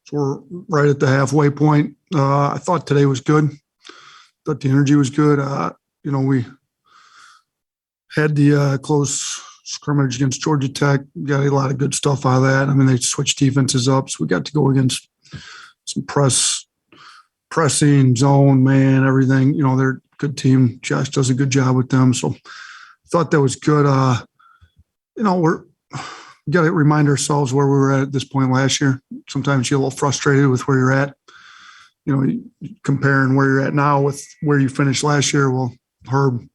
So we're right at the halfway point. I thought today was good. Thought the energy was good. We had the close scrimmage against Georgia Tech. Got a lot of good stuff out of that. I mean, they switched defenses up, so we got to go against some pressing, zone, man, everything. They're a good team. Josh does a good job with them. So I thought that was good. We got to remind ourselves where we were at this point last year. Sometimes you get a little frustrated with where you're at. Comparing where you're at now with where you finished last year. Well, Herb,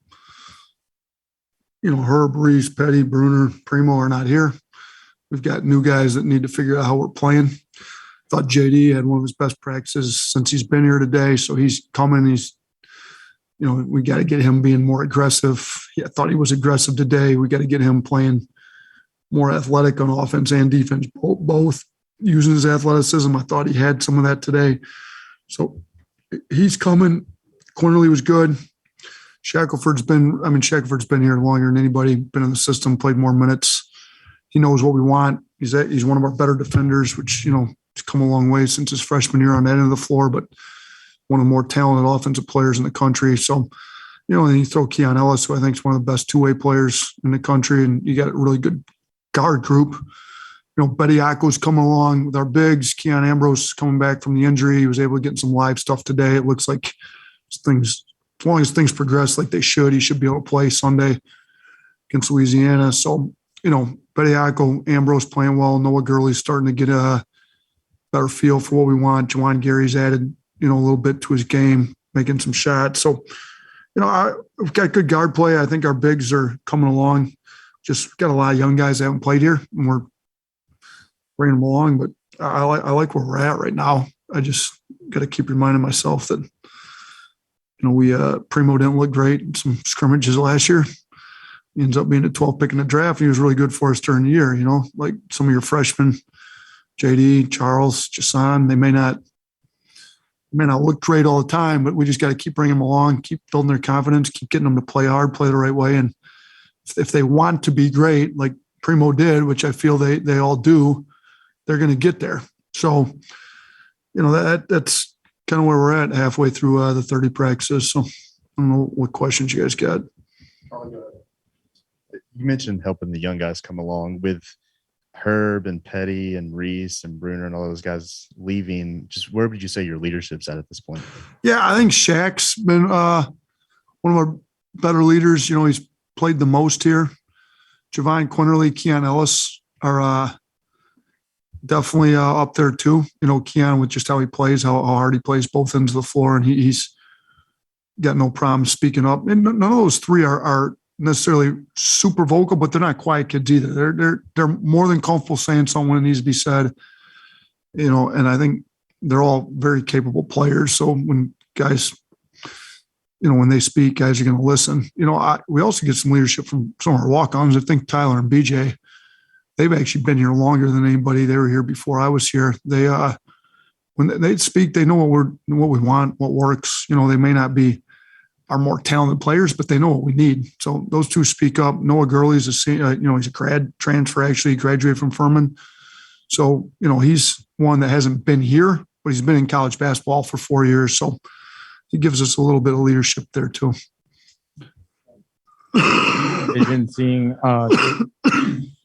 Reese, Petty, Bruner, Primo are not here. We've got new guys that need to figure out how we're playing. Thought JD had one of his best practices since he's been here today. So he's coming. We got to get him being more aggressive. I thought he was aggressive today. We got to get him playing more athletic on offense and defense, both using his athleticism. I thought he had some of that today. So he's coming. Quinerly was good. Shackelford's been here longer than anybody, been in the system, played more minutes. He knows what we want. He's one of our better defenders, which, he's come a long way since his freshman year on that end of the floor, but one of the more talented offensive players in the country. So, and you throw Keon Ellis, who I think is one of the best two-way players in the country, and you got a really good guard group. Bediako's coming along with our bigs. Keon Ambrose coming back from the injury. He was able to get some live stuff today. It looks like as long as things progress like they should, he should be able to play Sunday against Louisiana. So, Bediako, Ambrose playing well. Noah Gurley's starting to get a better feel for what we want. Jahvon Gary's added, a little bit to his game, making some shots. So, we've got good guard play. I think our bigs are coming along. Just got a lot of young guys that haven't played here, and we're bringing them along. But I like where we're at right now. I just got to keep reminding myself that, Primo didn't look great in some scrimmages last year. He ends up being a 12th pick in the draft. He was really good for us during the year, like some of your freshmen, JD, Charles, Jahvon. They may not look great all the time, but we just got to keep bringing them along, keep building their confidence, keep getting them to play hard, play the right way. And if they want to be great, like Primo did, which I feel they all do, they're going to get there. So, that's kind of where we're at halfway through the 30 practices. So I don't know what questions you guys got. You mentioned helping the young guys come along with Herb and Petty and Reese and Bruner and all those guys leaving. Just where would you say your leadership's at this point? Yeah, I think Shaq's been one of our better leaders. He's played the most here. Jahvon Quinerly, Keon Ellis are definitely up there too. Keon with just how he plays, how hard he plays both ends of the floor, and he's got no problem speaking up. And none of those three are necessarily super vocal, but they're not quiet kids either. They're more than comfortable saying something when it needs to be said. And I think they're all very capable players. So when guys, when they speak, guys are going to listen. We also get some leadership from some of our walk-ons. I think Tyler and BJ, they've actually been here longer than anybody. They were here before I was here. They, when they speak, they know what we want, what works. They may not be our more talented players, but they know what we need. So those two speak up. Noah Gurley is he's a grad transfer, actually graduated from Furman. So, he's one that hasn't been here, but he's been in college basketball for 4 years. So he gives us a little bit of leadership there too. Vision seeing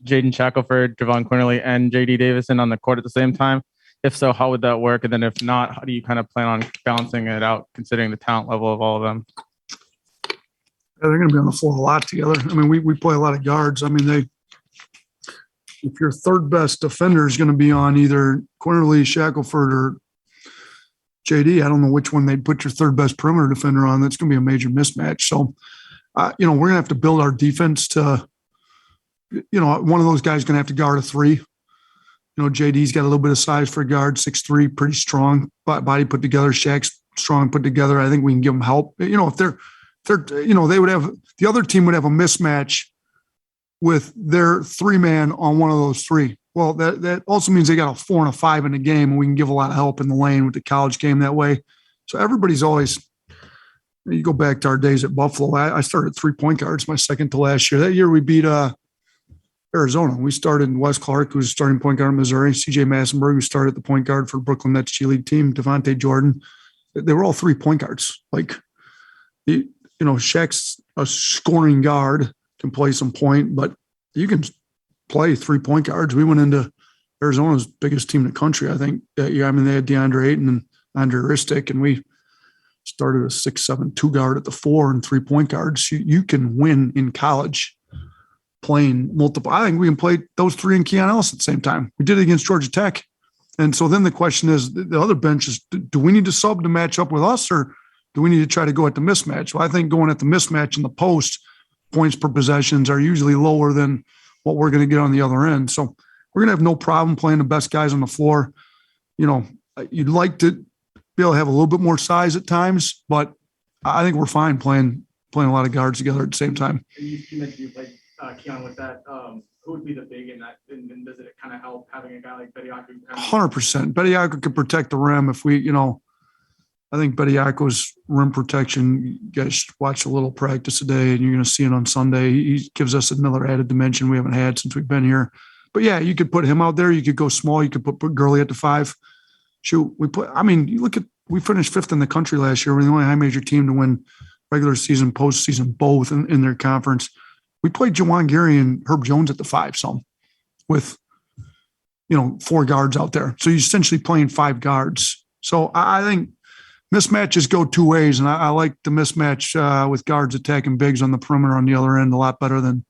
Jaden Shackelford, Jahvon Quinerly, and JD Davison on the court at the same time? If so, how would that work? And then if not, how do you kind of plan on balancing it out, considering the talent level of all of them? Yeah, they're going to be on the floor a lot together. I mean, we play a lot of guards. I mean, if your third best defender is going to be on either Quinerly, Shackelford, or JD, I don't know which one they'd put your third best perimeter defender on. That's going to be a major mismatch. So, we're going to have to build our defense to, one of those guys is going to have to guard a three. JD's got a little bit of size for a guard, 6'3", pretty strong, body put together. Shaq's strong put together. I think we can give them help. If they're they would have, the other team would have a mismatch with their three-man on one of those three. Well, that also means they got a 4 and a 5 in the game, and we can give a lot of help in the lane with the college game that way. So everybody's always, you go back to our days at Buffalo. I started 3-point guards my second to last year. That year we beat Arizona. We started in Wes Clark, who was starting point guard in Missouri, CJ Massenberg, who started the point guard for Brooklyn Nets G League team, Devontae Jordan. They were all 3 point guards. Shaq's a scoring guard, can play some point, but you can play 3 point guards. We went into Arizona's biggest team in the country, I think. They had DeAndre Ayton and Andre Ristic, and we started a 6'7" 2-guard at the 4 and 3 point guards. You can win in college playing multiple. I think we can play those 3 and Keon Ellis at the same time. We did it against Georgia Tech. And so then the question is, the other bench is, do we need to sub to match up with us, or do we need to try to go at the mismatch? Well, I think going at the mismatch in the post, points per possessions are usually lower than what we're going to get on the other end. So we're going to have no problem playing the best guys on the floor. You'd like to be able to have a little bit more size at times, but I think we're fine playing a lot of guards together at the same time. You mentioned you played Keon with that. Who would be the big in that? And does it kind of help having a guy like Bediako? 100%. Bediako could protect the rim if we, I think Bediako's rim protection, you guys watch a little practice today and you're going to see it on Sunday. He gives us another added dimension we haven't had since we've been here. But yeah, you could put him out there. You could go small. You could put Gurley at the 5. Shoot, we finished 5th in the country last year. We're the only high major team to win regular season, postseason, both in their conference. We played Jahvon Quinerly and Herb Jones at the 5 some with, 4 guards out there. So you're essentially playing 5 guards. So I think mismatches go 2 ways, and I like the mismatch with guards attacking bigs on the perimeter on the other end a lot better than,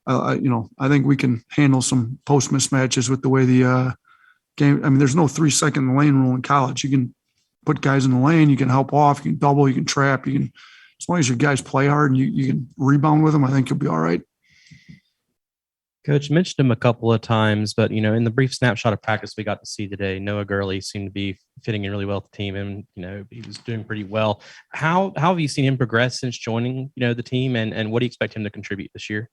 I think we can handle some post mismatches with the way the game. I mean, there's no 3-second lane rule in college. You can put guys in the lane, you can help off, you can double, you can trap, as long as your guys play hard and you can rebound with them, I think you'll be all right. Coach, you mentioned him a couple of times, but, in the brief snapshot of practice we got to see today, Noah Gurley seemed to be fitting in really well with the team, and, he was doing pretty well. How have you seen him progress since joining, the team, and what do you expect him to contribute this year?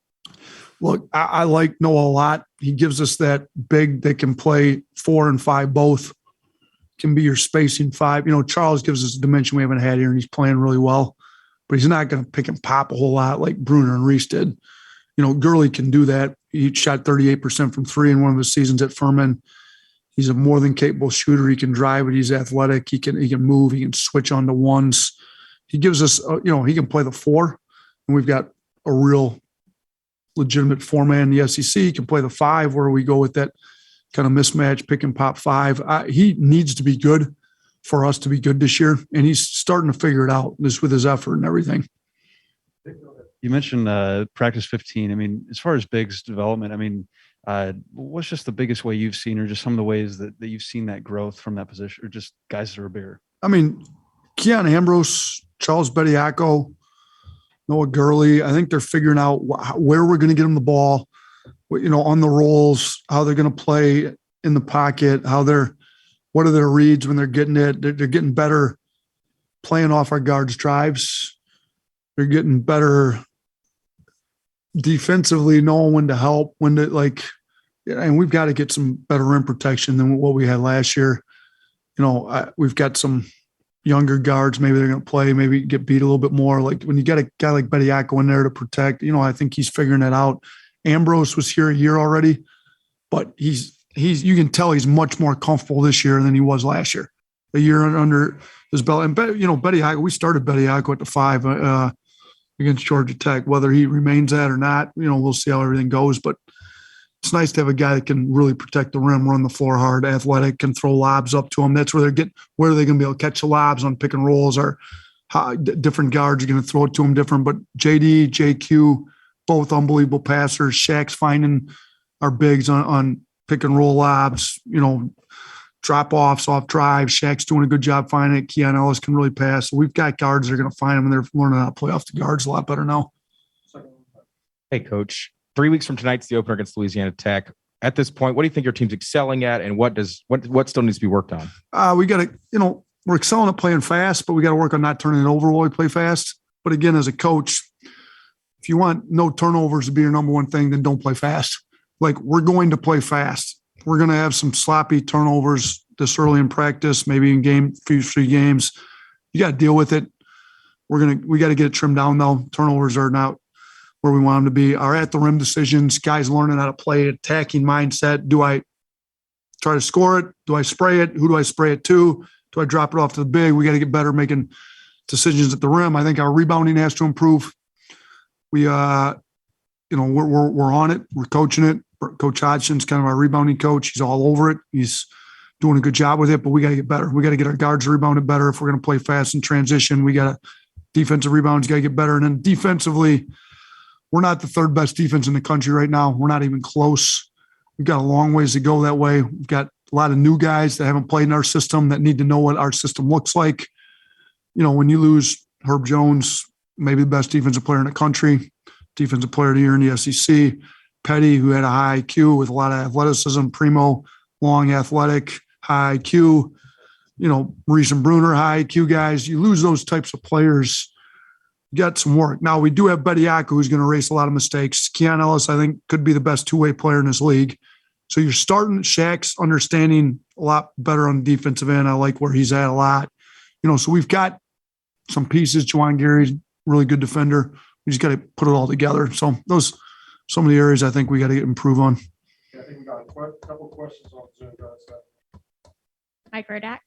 Look, I like Noah a lot. He gives us that big that can play 4 and 5 both, can be your spacing 5. Charles gives us a dimension we haven't had here, and he's playing really well, but he's not going to pick and pop a whole lot like Bruner and Reese did. Gurley can do that. He shot 38% from 3 in one of his seasons at Furman. He's a more than capable shooter. He can drive it. He's athletic. He can move. He can switch on to ones. He gives us, he can play the 4, and we've got a real legitimate 4-man in the SEC. He can play the 5, where we go with that kind of mismatch, pick and pop 5. He needs to be good for us to be good this year, and he's starting to figure it out just with his effort and everything. You mentioned practice 15. I mean, as far as Big's development, what's just the biggest way you've seen, or just some of the ways that you've seen that growth from that position, or just guys that are bigger? Keon Ambrose, Charles Bediako, Noah Gurley, I think they're figuring out where we're going to get them the ball, on the rolls, how they're going to play in the pocket, what are their reads when they're getting it. They're getting better playing off our guards' drives. They're getting better defensively, knowing when to help, and we've got to get some better rim protection than what we had last year. We've got some younger guards. Maybe they're going to play, maybe get beat a little bit more. Like when you got a guy like Bediako in there to protect, I think he's figuring that out. Ambrose was here a year already, but you can tell he's much more comfortable this year than he was last year. A year under his belt. And, Bediako, we started Bediako at the 5 against Georgia Tech. Whether he remains that or not, we'll see how everything goes. But it's nice to have a guy that can really protect the rim, run the floor hard, athletic, can throw lobs up to him. That's where where are they going to be able to catch the lobs on pick and rolls, or how different guards are going to throw it to him different. But JD, JQ, both unbelievable passers. Shaq's finding our bigs on pick and roll lobs, drop offs off drives. Shaq's doing a good job finding it. Keon Ellis can really pass. So we've got guards that are going to find them, and they're learning how to play off the guards a lot better now. Hey, Coach. 3 weeks from tonight's the opener against Louisiana Tech. At this point, what do you think your team's excelling at, and what still needs to be worked on? We got to, we're excelling at playing fast, but we got to work on not turning it over while we play fast. But again, as a coach, if you want no turnovers to be your number one thing, then don't play fast. We're going to play fast. We're going to have some sloppy turnovers this early in practice, maybe in few games. You got to deal with it. We got to get it trimmed down though. Turnovers are not where we want them to be. Our at the rim decisions, guys learning how to play, attacking mindset. Do I try to score it? Do I spray it? Who do I spray it to? Do I drop it off to the big? We got to get better making decisions at the rim. I think our rebounding has to improve. We're on it. We're coaching it. Coach Hodgson's kind of our rebounding coach. He's all over it. He's doing a good job with it, but we got to get better. We got to get our guards rebounded better. If we're going to play fast in transition, we got to defensive rebounds got to get better. And then defensively, we're not the third best defense in the country right now. We're not even close. We've got a long ways to go that way. We've got a lot of new guys that haven't played in our system that need to know what our system looks like. When you lose Herb Jones, maybe the best defensive player in the country, defensive player of the year in the SEC, Petty, who had a high IQ with a lot of athleticism, Primo, long, athletic, high IQ, Reese and Bruner, high IQ guys. You lose those types of players, you got some work. Now, we do have Bediako, who's going to erase a lot of mistakes. Keon Ellis, I think, could be the best two-way player in this league. So you're starting Shaq's understanding a lot better on the defensive end. I like where he's at a lot. So we've got some pieces. Juwan Gary's really good defender. We just got to put it all together. So those some of the areas I think we got to improve on. I think we got a couple questions on Zoom. Mike Rodak.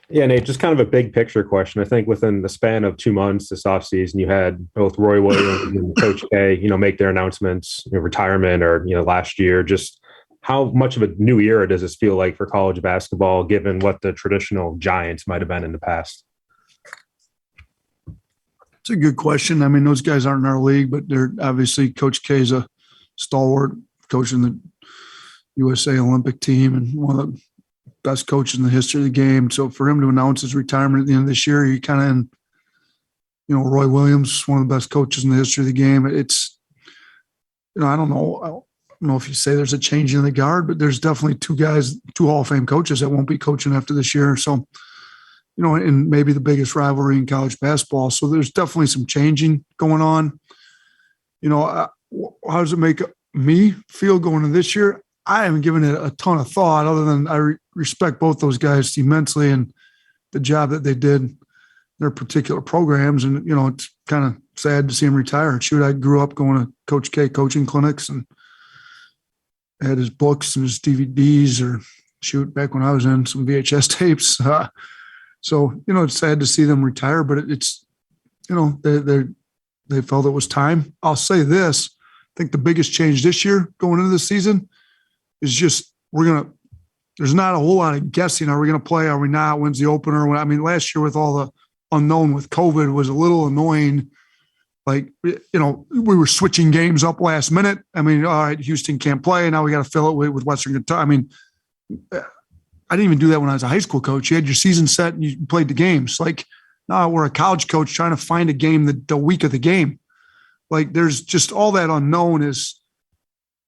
Yeah, Nate, just kind of a big picture question. I think within the span of 2 months this offseason, you had both Roy Williams and Coach K, make their announcements, retirement or, last year. Just how much of a new era does this feel like for college basketball, given what the traditional giants might have been in the past? It's a good question. I mean, those guys aren't in our league, but they're obviously Coach K is a stalwart coach in the USA Olympic team and one of the best coaches in the history of the game. So for him to announce his retirement at the end of this year, he kind of, Roy Williams, one of the best coaches in the history of the game. It's, I don't know if you say there's a change in the guard, but there's definitely two Hall of Fame coaches that won't be coaching after this year. So, and maybe the biggest rivalry in college basketball. So there's definitely some changing going on. How does it make me feel going into this year? I haven't given it a ton of thought other than I respect both those guys immensely and the job that they did in their particular programs. And, it's kind of sad to see him retire. Shoot, I grew up going to Coach K coaching clinics and had his books and his DVDs or back when I was in some VHS tapes. So, it's sad to see them retire, but it's, they felt it was time. I'll say this. I think the biggest change this year going into the season is just there's not a whole lot of guessing. Are we going to play? Are we not? When's the opener? Last year with all the unknown with COVID was a little annoying. Like, we were switching games up last minute. All right, Houston can't play. Now we got to fill it with Western Kentucky. I didn't even do that when I was a high school coach. You had your season set and you played the games. Like, now we're a college coach trying to find a game the week of the game. Like, there's just all that unknown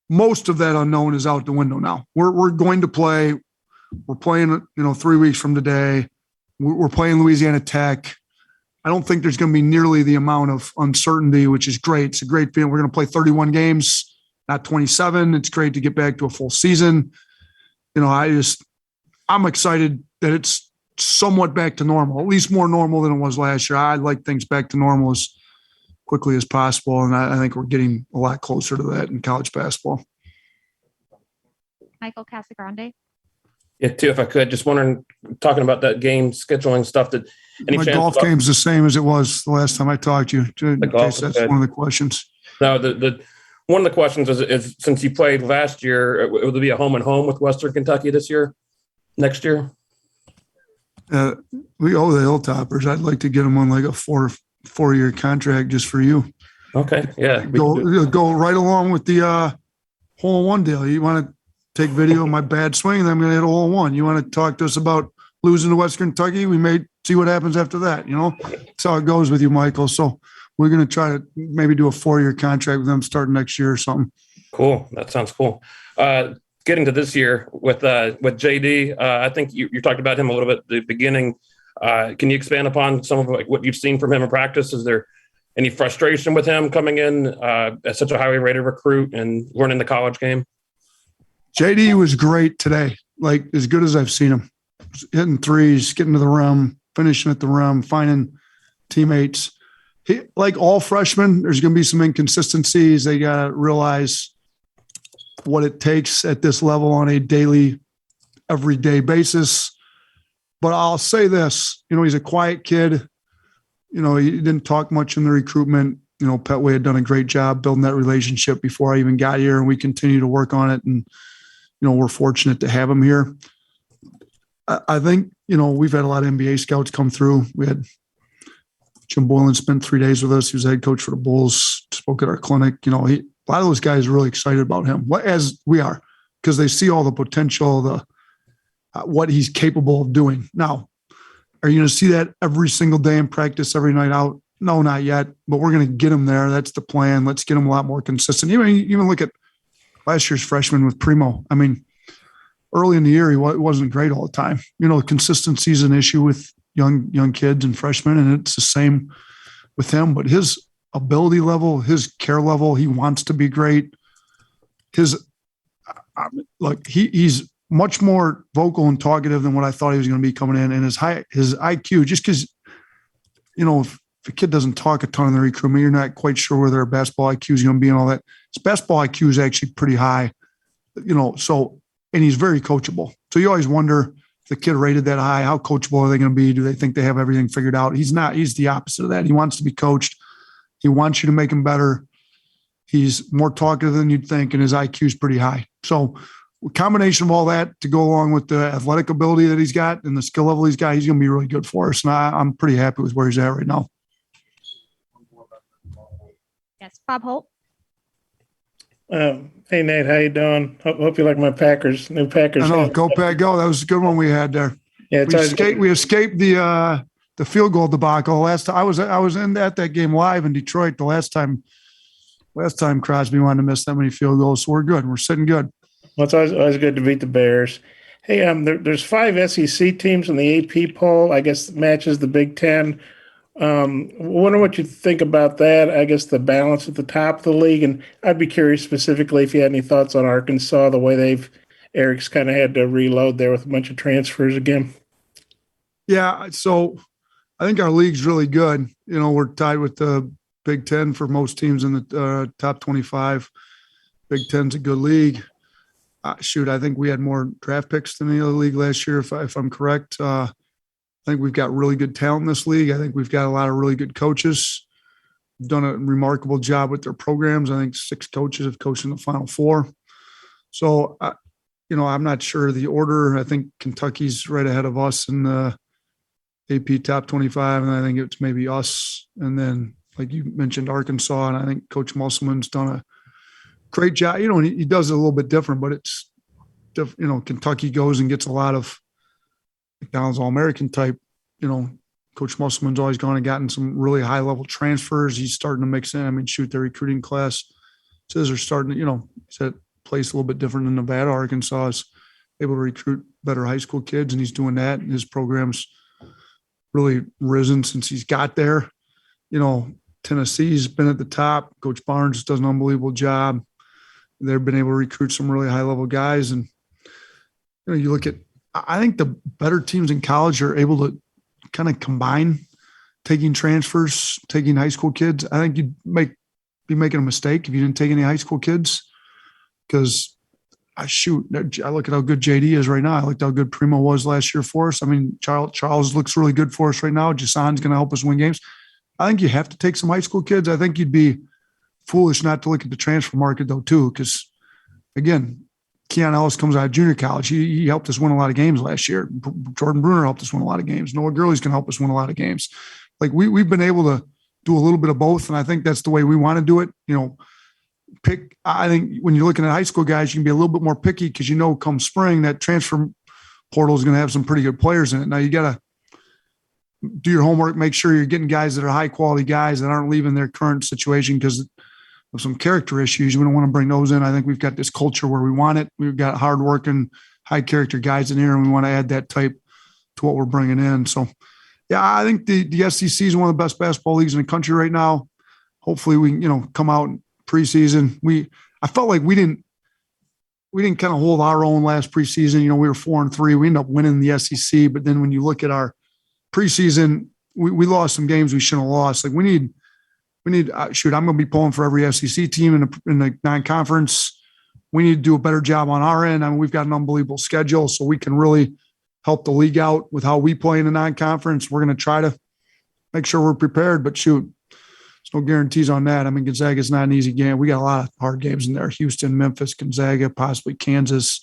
most of that unknown is out the window now. We're going to play. We're playing, 3 weeks from today. We're playing Louisiana Tech. I don't think there's going to be nearly the amount of uncertainty, which is great. It's a great feeling. We're going to play 31 games, not 27. It's great to get back to a full season. I'm excited that it's somewhat back to normal, at least more normal than it was last year. I'd like things back to normal as quickly as possible. And I think we're getting a lot closer to that in college basketball. Michael Casagrande. Yeah, too, if I could, just wondering, talking about that game scheduling stuff, that My golf game's the same as it was the last time I talked to you. In case that's good. one of the questions. No, one of the questions is since you played last year, will there be a home and home with Western Kentucky next year? We owe the Hilltoppers. I'd like to get them on like a four-year contract just for you. Okay, yeah. Go right along with the hole-in-one deal. You want to take video of my bad swing, and I'm going to hit a hole-in-one. You want to talk to us about losing to Western Kentucky? We may see what happens after that. That's how it goes with you, Michael. So we're going to try to maybe do a 4-year contract with them starting next year or something. Cool. That sounds cool. Getting to this year with JD, I think you talked about him a little bit at the beginning. Can you expand upon some of what you've seen from him in practice? Is there any frustration with him coming in as such a highly rated recruit and learning the college game? JD was great today, like as good as I've seen him. Hitting threes, getting to the rim, finishing at the rim, finding teammates. like all freshmen, there's going to be some inconsistencies. They got to realize what it takes at this level on a daily, everyday basis. But I'll say this, he's a quiet kid. He didn't talk much in the recruitment. Petway had done a great job building that relationship before I even got here, and we continue to work on it. And, we're fortunate to have him here. I think, we've had a lot of NBA scouts come through. We had Jim Boylan spent 3 days with us. He was the head coach for the Bulls, spoke at our clinic. A lot of those guys are really excited about him, as we are, because they see all the potential, what he's capable of doing. Now, are you going to see that every single day in practice, every night out? No, not yet, but we're going to get him there. That's the plan. Let's get him a lot more consistent. Even look at last year's freshman with Primo. I mean, early in the year, he wasn't great all the time. Consistency is an issue with young kids and freshmen, and it's the same with him. But his ability level, his care level, he wants to be great. He's much more vocal and talkative than what I thought he was going to be coming in. And his IQ, just because, if a kid doesn't talk a ton in the recruitment, you're not quite sure where their basketball IQ is going to be and all that. His basketball IQ is actually pretty high, and he's very coachable. So you always wonder if the kid rated that high, how coachable are they going to be? Do they think they have everything figured out? He's not. He's the opposite of that. He wants to be coached. He wants you to make him better. He's more talkative than you'd think, and his IQ is pretty high. So a combination of all that to go along with the athletic ability that he's got and the skill level he's got, he's going to be really good for us. And I'm pretty happy with where he's at right now. Yes, Bob Holt. Hey Nate, how you doing? Hope you like my Packers. New Packers. I know, go Pack, go. That was a good one we had there. Yeah, we escaped the field goal debacle last time. I was at that game live in Detroit the last time Crosby wanted to miss that many field goals. So we're good. We're sitting good. Well, it's always good to beat the Bears. Hey, there's 5 SEC teams in the AP poll. I guess matches the Big Ten. Wonder what you think about that. I guess the balance at the top of the league, and I'd be curious specifically if you had any thoughts on Arkansas, the way Eric's kind of had to reload there with a bunch of transfers again. Yeah, so I think our league's really good. We're tied with the Big Ten for most teams in the top 25. Big Ten's a good league. I think we had more draft picks than the other league last year, if I'm correct. I think we've got really good talent in this league. I think we've got a lot of really good coaches. Done a remarkable job with their programs. I think 6 coaches have coached in the Final Four. So, I'm not sure the order. I think Kentucky's right ahead of us in the AP top 25, and I think it's maybe us. And then, like you mentioned, Arkansas, and I think Coach Musselman's done a great job. He does it a little bit different, but it's, Kentucky goes and gets a lot of McDonald's All-American type. Coach Musselman's always gone and gotten some really high-level transfers. He's starting to mix in. Their recruiting class says they're starting to, he's at a place a little bit different than Nevada. Arkansas is able to recruit better high school kids, and he's doing that. And his program's really risen since he's got there. Tennessee's been at the top. Coach Barnes does an unbelievable job. They've been able to recruit some really high-level guys. And, you look at, I think the better teams in college are able to kind of combine taking transfers, taking high school kids. I think you'd be making a mistake if you didn't take any high school kids, because I look at how good JD is right now. I looked how good Primo was last year for us. Charles looks really good for us right now. Jason's going to help us win games. I think you have to take some high school kids. I think you'd be foolish not to look at the transfer market, though, too, because, again, Keon Ellis comes out of junior college. He helped us win a lot of games last year. Jordan Bruner helped us win a lot of games. Noah Gurley's going to help us win a lot of games. Like, we've been able to do a little bit of both, and I think that's the way we want to do it. I think when you're looking at high school guys, you can be a little bit more picky because come spring that transfer portal is going to have some pretty good players in it. Now you got to do your homework, make sure you're getting guys that are high quality guys that aren't leaving their current situation because of some character issues. We don't want to bring those in. I think we've got this culture where we want it. We've got hardworking, high character guys in here, and we want to add that type to what we're bringing in. So, yeah, I think the SEC is one of the best basketball leagues in the country right now. Hopefully we, come out in preseason. I felt like we didn't kind of hold our own last preseason. We were 4-3. We ended up winning the SEC, but then when you look at our preseason, we lost some games we shouldn't have lost. Like, we need we need, I'm going to be pulling for every SEC team in the non-conference. We need to do a better job on our end. I mean, we've got an unbelievable schedule, so we can really help the league out with how we play in the non-conference. We're going to try to make sure we're prepared, but shoot, there's no guarantees on that. I mean, Gonzaga's not an easy game. We got a lot of hard games in there. Houston, Memphis, Gonzaga, possibly Kansas.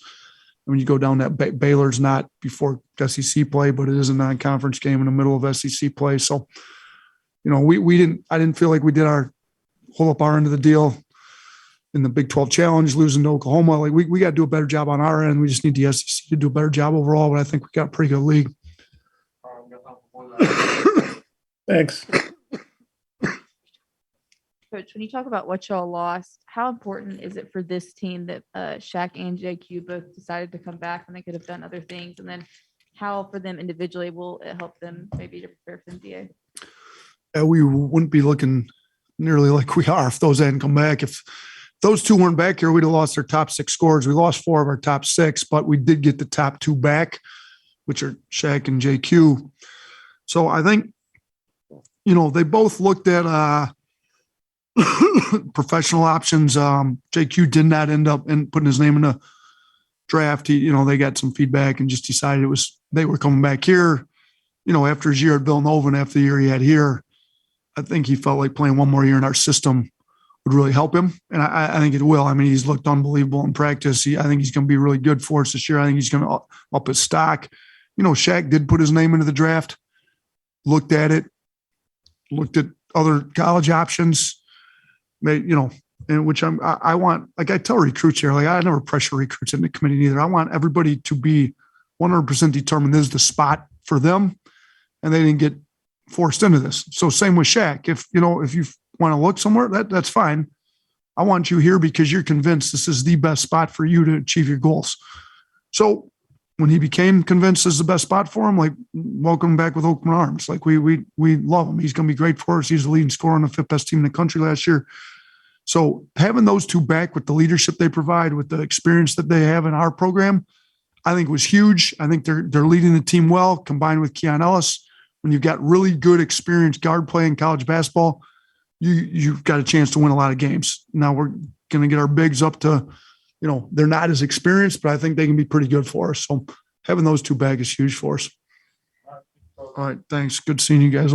When you go down that, Baylor's not before SEC play, but it is a non-conference game in the middle of SEC play. So, you know, I didn't feel like we did hold up our end of the deal in the Big 12 Challenge, losing to Oklahoma. Like we got to do a better job on our end. We just need the SEC to do a better job overall, but I think we got a pretty good league. Thanks. Coach, when you talk about what y'all lost, how important is it for this team that Shaq and JQ both decided to come back when they could have done other things? And then how for them individually will it help them maybe to prepare for NBA? We wouldn't be looking nearly like we are if those hadn't come back. If those two weren't back here, we'd have lost our top 6 scorers. We lost 4 of our top 6, but we did get the top 2 back, which are Shaq and JQ. So I think, you know, they both looked at professional options. JQ did not end up putting his name in the draft. They got some feedback and just decided they were coming back here. You know, after his year at Villanova and after the year he had here, I think he felt like playing one more year in our system would really help him. And I think it will. I mean, he's looked unbelievable in practice. I think he's going to be really good for us this year. I think he's going to up his stock. You know, Shaq did put his name into the draft, looked at other college options. And which I want, like I tell recruits here, like I never pressure recruits in the committee either. I want everybody to be 100% determined this is the spot for them, and they didn't get forced into this. So same with Shaq. If you want to look somewhere, that's fine. I want you here because you're convinced this is the best spot for you to achieve your goals. So when he became convinced this is the best spot for him, like welcome back with open arms. Like we love him. He's going to be great for us. He's the leading scorer on the 5th best team in the country last year. So having those two back with the leadership they provide, with the experience that they have in our program, I think was huge. I think they're leading the team well, combined with Keon Ellis. When you've got really good experienced guard play in college basketball, you've got a chance to win a lot of games. Now we're going to get our bigs up to, they're not as experienced, but I think they can be pretty good for us. So having those two back is huge for us. All right. Thanks. Good seeing you guys.